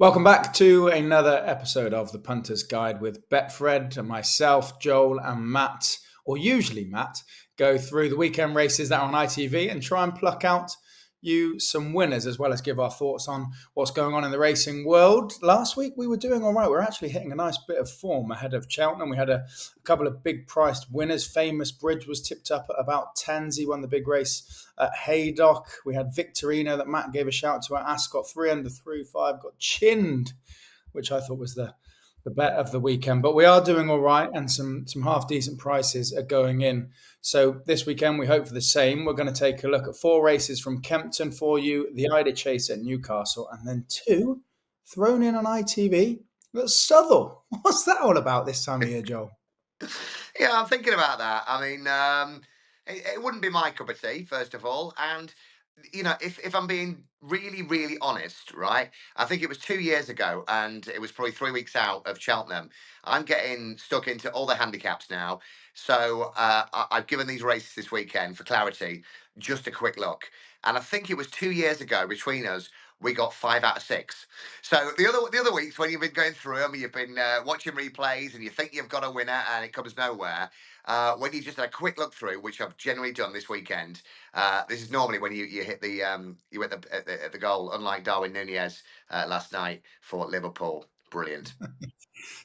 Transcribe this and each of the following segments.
Welcome back to another episode of the Punters Guide with Betfred and myself, Joel, and Matt, or usually Matt, go through the weekend races that are on ITV and try and pluck out you some winners, as well as give our thoughts on what's going on in the racing world. Last week we were doing all right. We're actually hitting a nice bit of form ahead of Cheltenham. We had a couple of big priced winners. Famous Bridge was tipped up at about 10s. He won the big race at Haydock. We had Victorino that Matt gave a shout to at Ascot, 3 under 3-5, got chinned, which I thought was the bet of the weekend. But we are doing all right, and some half decent prices are going in. So this weekend we hope for the same. We're going to take a look at 4 races from Kempton for you, the Ida Chase at Newcastle, and then 2 thrown in on ITV. That's Southwell. What's that all about this time of year, Joel? Yeah, I'm thinking about that. I mean, it wouldn't be my cup of tea, first of all. And, if I'm being really, really honest, right, I think it was 2 years ago and it was probably 3 weeks out of Cheltenham. I'm getting stuck into all the handicaps now. So I've given these races this weekend for clarity, just a quick look. And I think it was 2 years ago between us, we got 5 out of 6. So the other weeks when you've been going through them, you've been watching replays, and you think you've got a winner, and it comes nowhere. When you just had a quick look through, which I've generally done this weekend, this is normally when you hit the you hit the goal. Unlike Darwin Nunez last night for Liverpool, brilliant.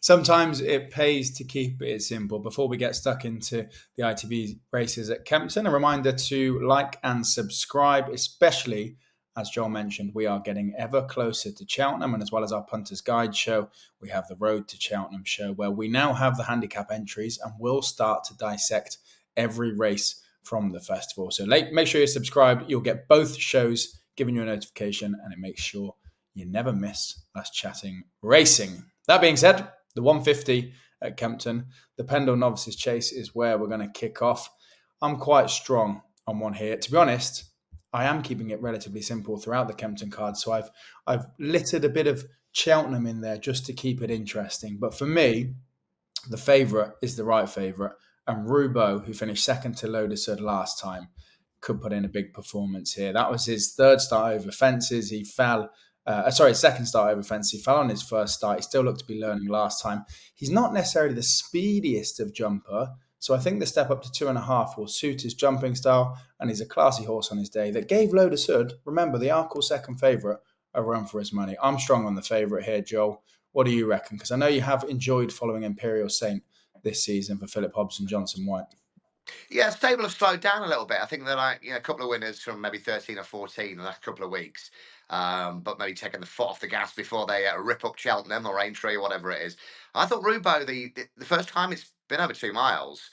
Sometimes it pays to keep it simple. Before we get stuck into the ITV races at Kempton, a reminder to like and subscribe, especially as Joel mentioned, we are getting ever closer to Cheltenham, and as well as our Punters Guide show, we have the Road to Cheltenham show, where we now have the handicap entries and will start to dissect every race from the festival. So make sure you're subscribed. You'll get both shows giving you a notification, and it makes sure you never miss us chatting racing. That being said, the 150 at Kempton, the Pendle Novices Chase is where we're going to kick off. I'm quite strong on one here. To be honest, I am keeping it relatively simple throughout the Kempton card, so I've littered a bit of Cheltenham in there just to keep it interesting. But for me, the favourite is the right favourite, and Rubo, who finished second to Lodesud last time, could put in a big performance here. That was his third start over fences. He fell. Second start over fence. He fell on his first start. He still looked to be learning last time. He's not necessarily the speediest of jumper, so I think the step up to 2.5 will suit his jumping style, and he's a classy horse on his day that gave Lodesud, remember, the Arkle second favourite, a run for his money. I'm strong on the favourite here, Joel. What do you reckon? Because I know you have enjoyed following Imperial Saint this season for Philip Hobson, Johnson White. Yeah, stable have slowed down a little bit. I think they're like a couple of winners from maybe 13 or 14 in the last couple of weeks, but maybe taking the foot off the gas before they rip up Cheltenham or Aintree or whatever it is. I thought Rubo the first time it's been over 2 miles,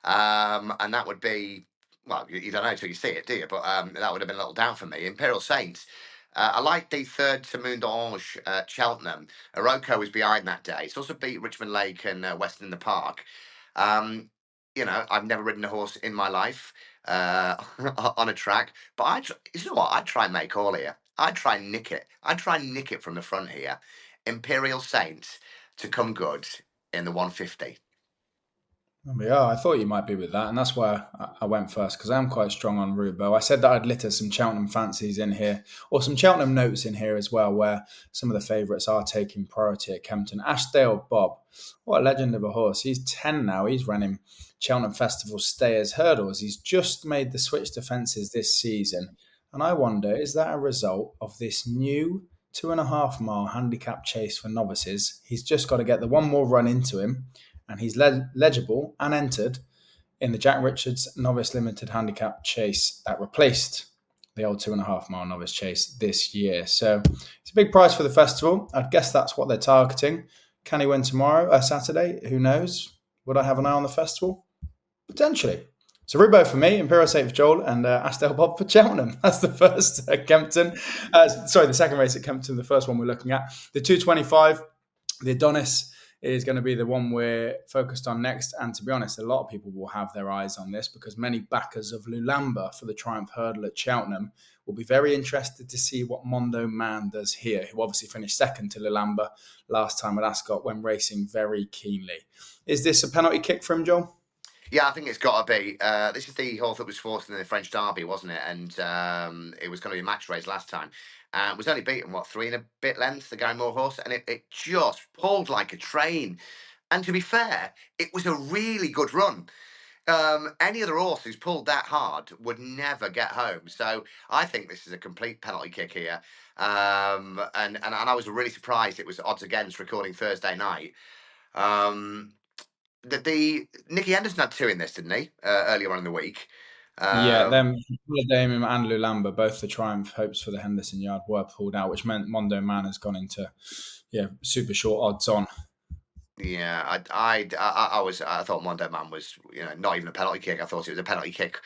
and that would be, well, you don't know until you see it, do you? But that would have been a little down for me. Imperial Saints. I like the third to Moon d'Ange at Cheltenham. Aroko was behind that day. It's also beat Richmond Lake and Western in the Park. Um, I've never ridden a horse in my life on a track, but you know what? I'd try and make all here. I'd try and nick it. I'd try and nick it from the front here. Imperial Saints to come good in the 150. Yeah, I thought you might be with that, and that's why I went first, because I'm quite strong on Rubo. I said that I'd litter some Cheltenham fancies in here, or some Cheltenham notes in here as well, where some of the favourites are taking priority at Kempton. Ashdale Bob, what a legend of a horse. He's 10 now. He's running Cheltenham Festival Stayers Hurdles. He's just made the switch to fences this season, and I wonder, is that a result of this new 2.5 mile handicap chase for novices? He's just got to get the one more run into him, and he's legible and entered in the Jack Richards Novice Limited Handicap Chase that replaced the old 2.5 mile novice chase this year. So it's a big prize for the festival. I'd guess that's what they're targeting. Can he win tomorrow, Saturday? Who knows? Would I have an eye on the festival? Potentially. So Rubo for me, Imperial Saint for Joel, and Ashdale Bob for Cheltenham. That's the first at Kempton. The second race at Kempton, the first one we're looking at. The 225, the Adonis, is going to be the one we're focused on next. And to be honest, a lot of people will have their eyes on this, because many backers of Lulamba for the Triumph Hurdle at Cheltenham will be very interested to see what Mondo Man does here, who obviously finished second to Lulamba last time at Ascot when racing very keenly. Is this a penalty kick for him, Joel? Yeah, I think it's got to be. This is the horse that was forced in the French Derby, wasn't it? And it was going to be a match race last time. and was only beaten, 3 and a bit lengths, the Gary Moore horse, and it just pulled like a train. And to be fair, it was a really good run. Any other horse who's pulled that hard would never get home. So I think this is a complete penalty kick here. And I was really surprised it was odds against recording Thursday night. Um, the Nicky Henderson had 2 in this, didn't he? Earlier on in the week. Yeah, Um, then Damon and Lulamba, both the triumph hopes for the Henderson yard were pulled out, which meant Mondo Man has gone into super short odds on. Yeah, I thought Mondo Man was, not even a penalty kick. I thought it was a penalty kick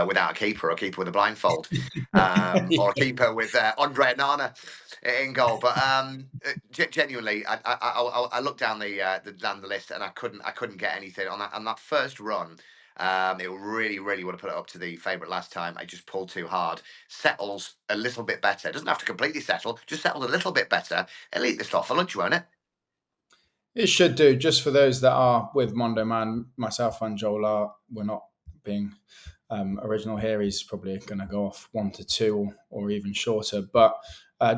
without a keeper, or a keeper with a blindfold, or a keeper with Andre Nana in goal. But genuinely, I looked down the list, and I couldn't get anything on that first run. It really would have put it up to the favourite last time. I just pulled too hard. Settles a little bit better. Doesn't have to completely settle. Just settled a little bit better. It'll eat this lot for lunch, won't it? It should do, just for those that are with Mondo Man. Myself and Joel we're not being original here. He's probably going to go off 1 to 2 or even shorter. But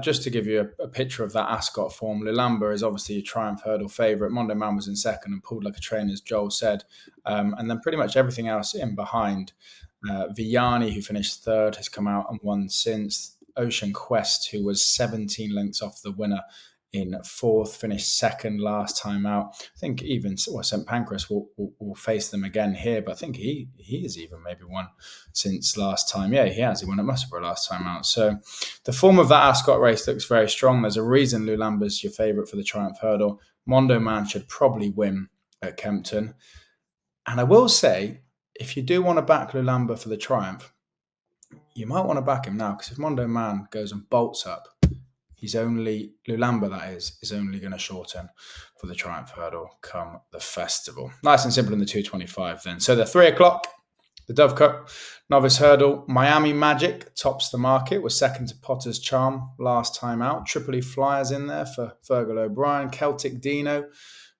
just to give you a picture of that Ascot form, Lulamba is obviously a Triumph Hurdle favourite. Mondo Man was in second and pulled like a train, as Joel said. And then pretty much everything else in behind. Vianney, who finished third, has come out and won since. Ocean Quest, who was 17 lengths off the winner in fourth, finished second last time out. I think even St Pancras will face them again here, but I think he has even maybe won since last time. Yeah, he has. He won at Musselburgh last time out. So the form of that Ascot race looks very strong. There's a reason Lulamba's your favourite for the Triumph Hurdle. Mondo Man should probably win at Kempton. And I will say, if you do want to back Lulamba for the Triumph, you might want to back him now, because if Mondo Man goes and bolts up, Lulamba, that is only going to shorten for the Triumph Hurdle come the festival. Nice and simple in the 225 then. So the 3 o'clock, the Dove Cup Novice Hurdle, Miami Magic tops the market, was second to Potter's Charm last time out. Tripoli Flyers in there for Fergal O'Brien. Celtic Dino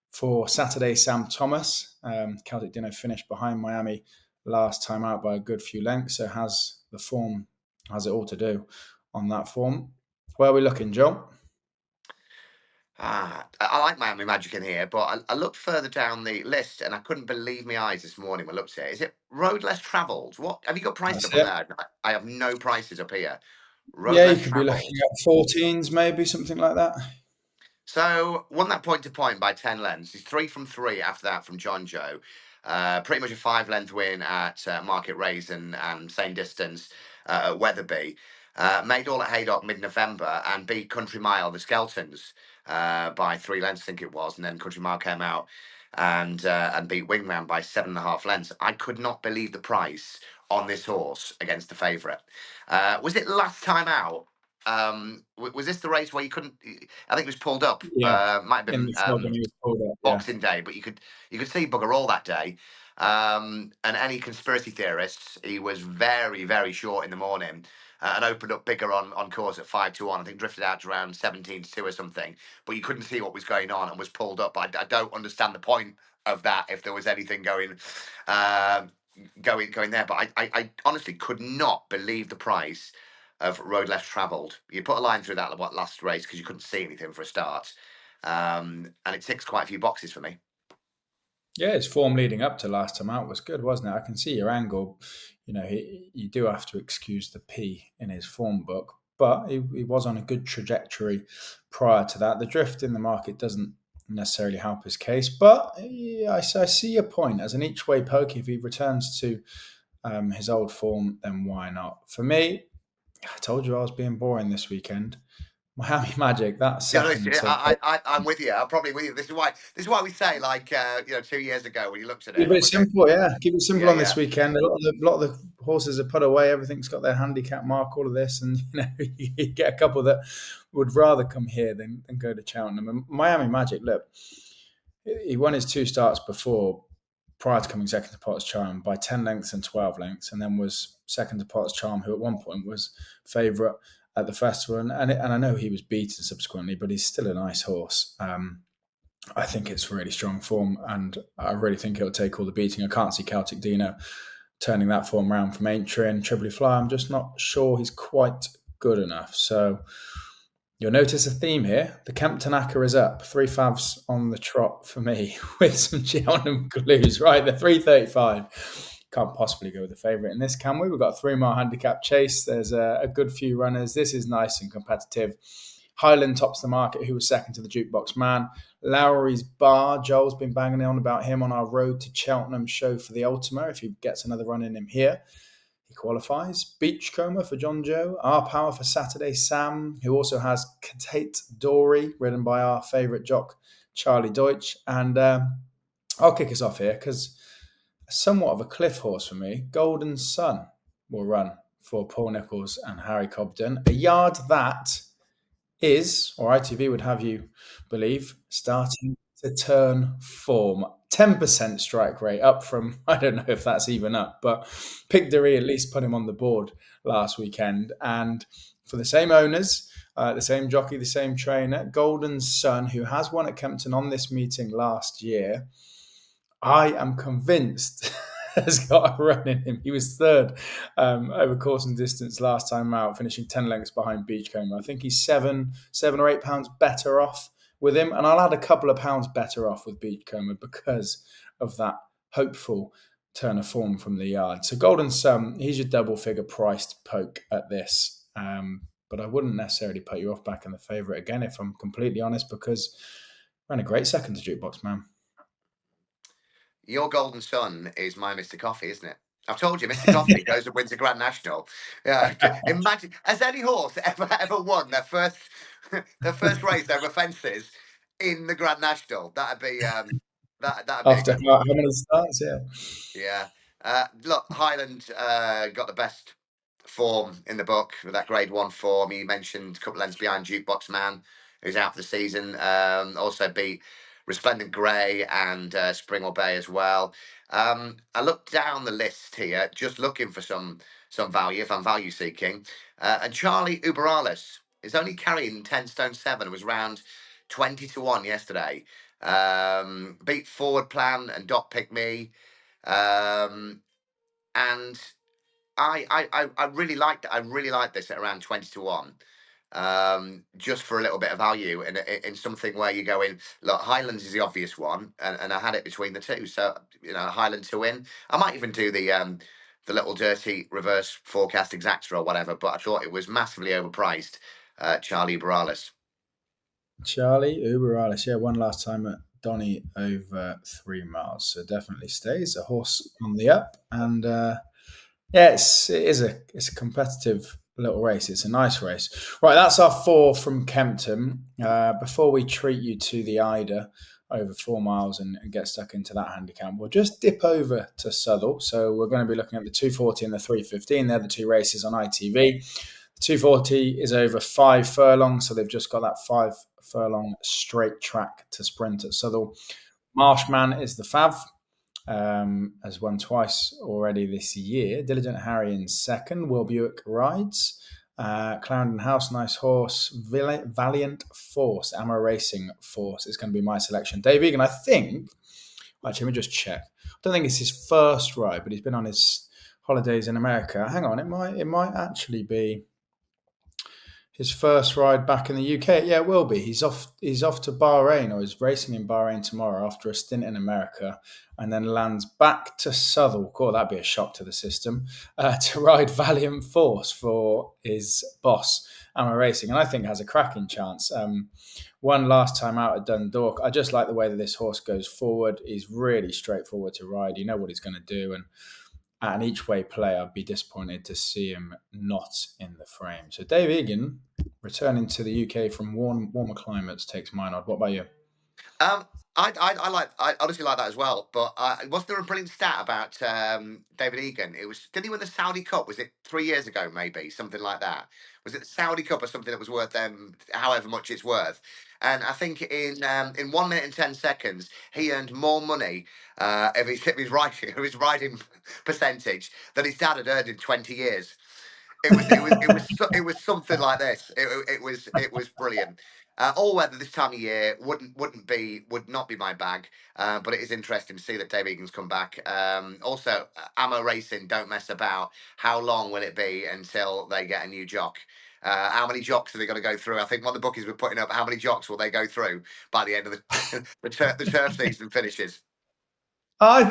for Saturday Sam Thomas. Celtic Dino finished behind Miami last time out by a good few lengths, so has it all to do on that form. Where are we looking, Joe? I like Miami Magic in here, but I looked further down the list and I couldn't believe my eyes this morning when I looked at it. Is it Road Less Travelled? What have you got prices That's up on it. there? I have no prices up here. Road Yeah, you Less could be looking Travelled. at 14s, maybe something like that. So won that point to point by 10 lengths. He's 3 from 3 after that from John Joe. Pretty much a 5-length win at Market Race and same distance at Wetherby. Made all at Haydock mid-November and beat Country Mile, the Skeltons, by 3 lengths, I think it was. And then Country Mile came out and beat Wingman by 7.5 lengths. I could not believe the price on this horse against the favourite. Was it last time out? Was this the race where you couldn't? I think it was pulled up. Yeah, Might have in been the fog when he was pulled up. Yeah, Boxing Day, but you could see bugger all that day. And any conspiracy theorists, he was very short in the morning and opened up bigger on course at 5-1. I think drifted out to around 17-2 or something. But you couldn't see what was going on and was pulled up. I don't understand the point of that if there was anything going there. But I honestly could not believe the price of Road Less Travelled. You put a line through that last race because you couldn't see anything for a start. And it ticks quite a few boxes for me. yeah. His form leading up to last time out was good, wasn't it? I can see your angle. You know, you do have to excuse the P in his form book, but he was on a good trajectory prior to that. The drift in the market doesn't necessarily help his case, but yeah, I see your point. As an each way poke, if he returns to his old form, then why not? For me, I told you I was being boring this weekend. Miami Magic, that Yeah, second to I'm with you. I'm probably with you. This is why we say, like, 2 years ago when you looked at it keep and it we said, simple, yeah. Keep it simple yeah, on this yeah. weekend. A lot of the horses are put away. Everything's got their handicap mark, all of this, and you get a couple that would rather come here than go to Cheltenham. And Miami Magic, look, he won his 2 starts before, prior to coming second to Potter's Charm by 10 lengths and 12 lengths, and then was second to Potter's Charm, who at one point was favourite at the festival. And I know he was beaten subsequently, but he's still a nice horse. I think it's really strong form, and I really think it'll take all the beating. I can't see Celtic Dino turning that form round from Aintree and Tripoli Fly. I'm just not sure he's quite good enough. So you'll notice a theme here. The Kempton Acca is up. 3 favs on the trot for me with some Cheltenham clues. Right, the 335. Can't possibly go with the favourite in this, can we? We've got a 3 mile handicap chase. There's a good few runners. This is nice and competitive. Highland tops the market, who was second to the Jukebox Man. Lowry's Bar. Joel's been banging on about him on our Road to Cheltenham show for the Ultima. If he gets another run in him here, he qualifies. Beachcomber for John Joe. Our Power for Saturday Sam, who also has Tate Dory, ridden by our favourite jock, Charlie Deutsch. And I'll kick us off here because somewhat of a cliff horse for me. Golden Sun will run for Paul Nicholls and Harry Cobden. A yard that is, or ITV would have you believe, starting to turn form. 10% strike rate, up from, I don't know if that's even up, but Pigdery at least put him on the board last weekend. And for the same owners, the same jockey, the same trainer, Golden Sun, who has won at Kempton on this meeting last year, I am convinced has got a run in him. He was third over course and distance last time out, finishing 10 lengths behind Beachcomber. I think he's seven or 8 pounds better off with him, and I'll add a couple of pounds better off with Beachcomber because of that hopeful turn of form from the yard. So Golden Sun, he's your double figure priced poke at this. But I wouldn't necessarily put you off back in the favourite again, if I'm completely honest, because ran a great second to Jukebox Man. Your Golden Sun is my Mr. Coffee, isn't it? I've told you, Mr. Coffee goes and wins a Grand National. Yeah, imagine, has any horse ever won their first race over fences in the Grand National? That'd be that'd be After how many starts? Yeah. yeah. Look, Highland got the best form in the book with that Grade 1 form. You mentioned a couple lengths behind Jukebox Man, who's out for the season. Also beat Resplendent Grey and Springwell Bay as well. I looked down the list here, just looking for some value, if I'm value seeking. And Charlie Uberalis is only carrying 10 stone 7, was round 20 to 1 yesterday. Beat Forward Plan and Dot Pick Me. And I really liked it. I really liked this at around 20 to 1. Just for a little bit of value in something where you're going, look, Highlands is the obvious one, and I had it between the two. So, Highland to win. I might even do the little dirty reverse forecast exacta or whatever, but I thought it was massively overpriced. Charlie Baralis. Charlie Uberalis, yeah, won last time at Donny over 3 miles, so definitely stays a horse on the up. And yeah, it's a competitive little race. It's a nice race. Right, that's our 4 from Kempton. Before we treat you to the Ida over 4 miles and get stuck into that handicap, we'll just dip over to Southwell. So we're going to be looking at the 240 and the 315. They're the 2 races on ITV. The 240 is over 5 furlongs, so they've just got that 5 furlong straight track to sprint at Southwell. Marshman is the fav. Has won twice already this year. Diligent Harry in second. Will Buick rides. Clarendon House, nice horse. Valiant Force, Ammo Racing Force is going to be my selection. Dave Egan, I think, actually, let me just check. I don't think it's his first ride, but he's been on his holidays in America. Hang on, it might actually be his first ride back in the UK. Yeah, it will be. He's off to Bahrain, or he's racing in Bahrain tomorrow after a stint in America, and then lands back to Southwell. Oh, that'd be a shock to the system, to ride Valiant Force for his boss, Ammo Racing, and I think has a cracking chance. Won last time out at Dundalk. I just like the way that this horse goes forward. He's really straightforward to ride. You know what he's going to do, and at an each way play, I'd be disappointed to see him not in the frame. So Dave Egan, returning to the UK from warmer climates, takes my nod. What about you? I honestly like that as well. But wasn't there a brilliant stat about David Egan? Did he win the Saudi Cup? Was it 3 years ago? Maybe something like that. Was it the Saudi Cup or something that was worth them however much it's worth? And I think in 1 minute and 10 seconds he earned more money if his riding percentage than his dad had earned in 20 years. It was something like this. It was brilliant. All weather this time of year would not be my bag, but it is interesting to see that Dave Egan's come back. Also, Ammo Racing don't mess about. How long will it be until they get a new jock? How many jocks are they going to go through? I think one of the bookies were putting up how many jocks will they go through by the end of the turf season finishes. I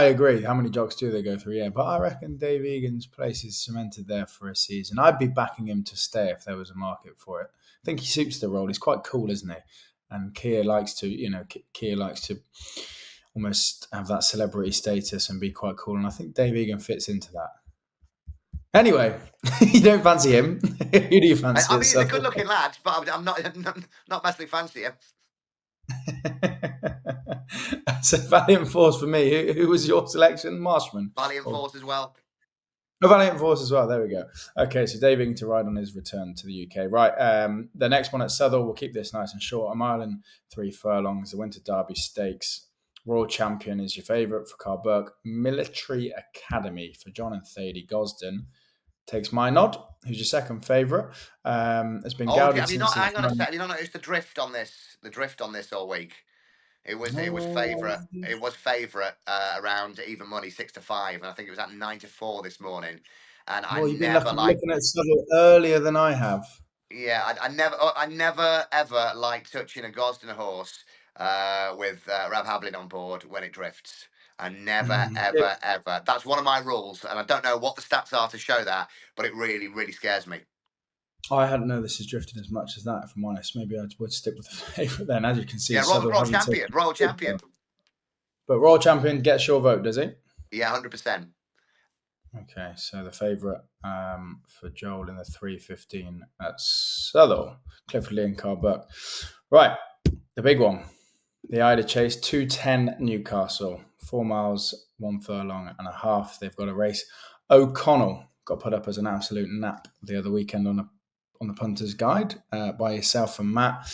agree. How many jocks do they go through? Yeah, but I reckon Dave Egan's place is cemented there for a season. I'd be backing him to stay if there was a market for it. I think he suits the role. He's quite cool, isn't he? And Kia likes to almost have that celebrity status and be quite cool. And I think Dave Egan fits into that. Anyway, you don't fancy him. Who do you fancy? I mean, he's a good-looking lad, but I'm not massively fancy him. So Valiant Force for me. Who was your selection? Marshman. Valiant Force as well. Oh, Valiant Force as well. There we go. Okay, so Dave Egan to ride on his return to the UK. Right, the next one at Southwell, we'll keep this nice and short. A mile and 3 furlongs, the Winter Derby Stakes. Royal Champion is your favourite for Carl Burke. Military Academy for John and Thady Gosden takes my nod. Who's your second favourite? It's been Hang on a sec. Have you not noticed the drift on this? The drift on this all week. It was favourite. It was favourite around even money 6-5, and I think it was at 9-4 this morning. And you've been looking at Southwell earlier than I have. Yeah, I never ever like touching a Gosden horse with Rab Havlin on board when it drifts. I never, ever. That's one of my rules, and I don't know what the stats are to show that, but it really, really scares me. I hadn't know this has drifted as much as that, if I'm honest. Maybe I would stick with the favourite then. As you can see, Royal Champion. But Royal Champion gets your vote, does he? Yeah, 100%. Okay, so the favourite for Joel in the 3:15 at Southwell, Clifford Lee and Carl Burke. Right, the big one. The Ida Chase, 2:10 Newcastle, 4 miles, 1 furlong and a half. They've got a race. O'Connell got put up as an absolute nap the other weekend on the Punters Guide by yourself and Matt.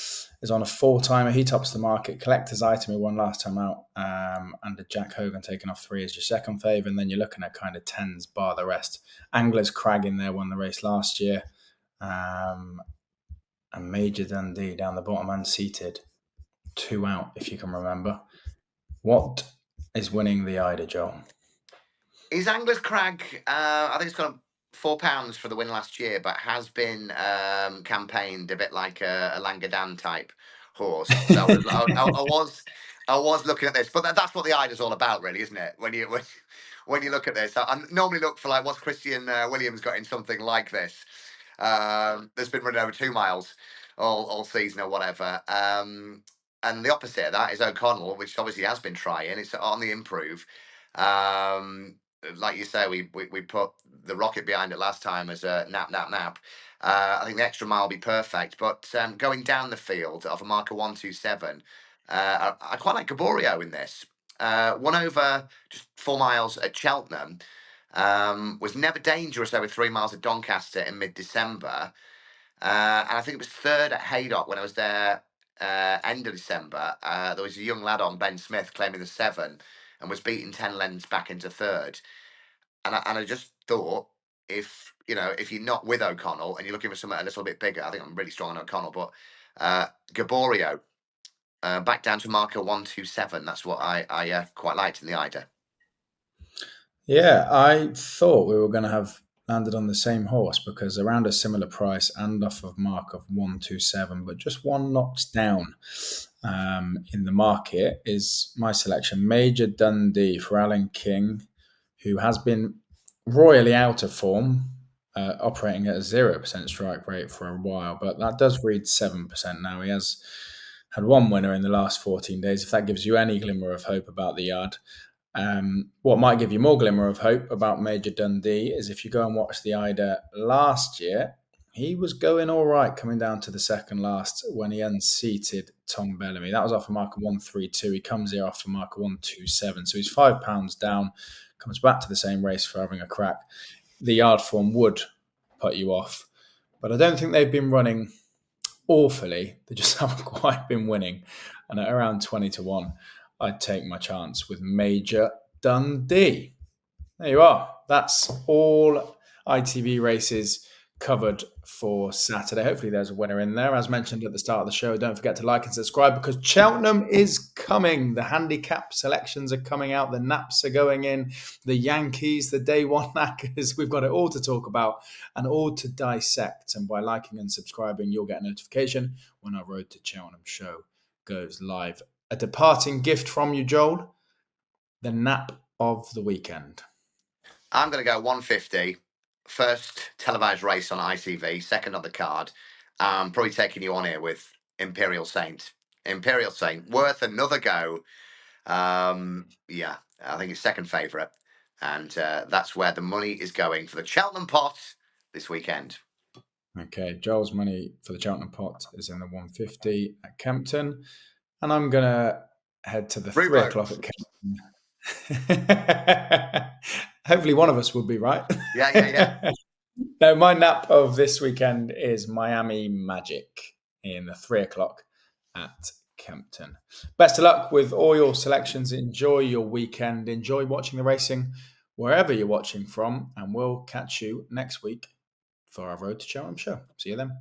Is on a 4-timer. He tops the market. Collector's Item, who won last time out, and Jack Hogan taking off 3 as your second favourite. And then you're looking at kind of 10s bar the rest. Angler's Crag in there, won the race last year. And Major Dundee down the bottom, unseated. 2 out, if you can remember. What is winning the Ida, Joel? Is Angler's Crag, I think it's got £4 for the win last year, but has been campaigned a bit like a Langadan type horse. So I was looking at this, but that's what the Ida's all about, really, isn't it? When you look at this, I normally look for like what's Christian Williams got in something like this. That's been running over 2 miles all season or whatever. And the opposite of that is O'Connell, which obviously has been trying. It's on the improve. Like you say, we put the rocket behind it last time as a nap. I think the extra mile will be perfect. But going down the field of a marker 127, I quite like Gaborio in this. Won over just 4 miles at Cheltenham. Was never dangerous over 3 miles at Doncaster in mid-December. And I think it was third at Haydock when I was there end of December. There was a young lad on, Ben Smith, claiming the 7 and was beating 10 lengths back into third. And I just thought, if you're not with O'Connell and you're looking for something a little bit bigger, I think I'm really strong on O'Connell, but Gaborio, back down to marker 127. That's what I quite liked in the Ida. Yeah, I thought we were going to have landed on the same horse because around a similar price and off of mark of 127, but just one notch down in the market is my selection, Major Dundee for Alan King, who has been royally out of form, operating at a 0% strike rate for a while, but that does read 7% now. He has had one winner in the last 14 days, if that gives you any glimmer of hope about the yard. What might give you more glimmer of hope about Major Dundee is if you go and watch the Ida last year, he was going all right coming down to the second last when he unseated Tom Bellamy. That was off a marker 132. He comes here off a marker 127. So he's £5 down, comes back to the same race for having a crack. The yard form would put you off. But I don't think they've been running awfully. They just haven't quite been winning. And at around 20-1, I'd take my chance with Major Dundee. There you are. That's all ITV races covered for Saturday. Hopefully there's a winner in there. As mentioned at the start of the show, don't forget to like and subscribe because Cheltenham is coming. The handicap selections are coming out. The naps are going in. The Yankees, the day one knackers. We've got it all to talk about and all to dissect. And by liking and subscribing, you'll get a notification when our Road to Cheltenham show goes live. A departing gift from you, Joel. The nap of the weekend. I'm going to go 150. First televised race on ITV, second on the card. Probably taking you on here with Imperial Saint. Imperial Saint, worth another go. Yeah, I think it's second favourite. And that's where the money is going for the Cheltenham pot this weekend. Okay, Joel's money for the Cheltenham pot is in the 150 at Kempton. And I'm going to head to the 3 o'clock at Kempton. Hopefully one of us will be right. Yeah. No, my nap of this weekend is Miami Magic in the 3 o'clock at Kempton. Best of luck with all your selections. Enjoy your weekend. Enjoy watching the racing wherever you're watching from. And we'll catch you next week for our Road to Cheltenham show. See you then.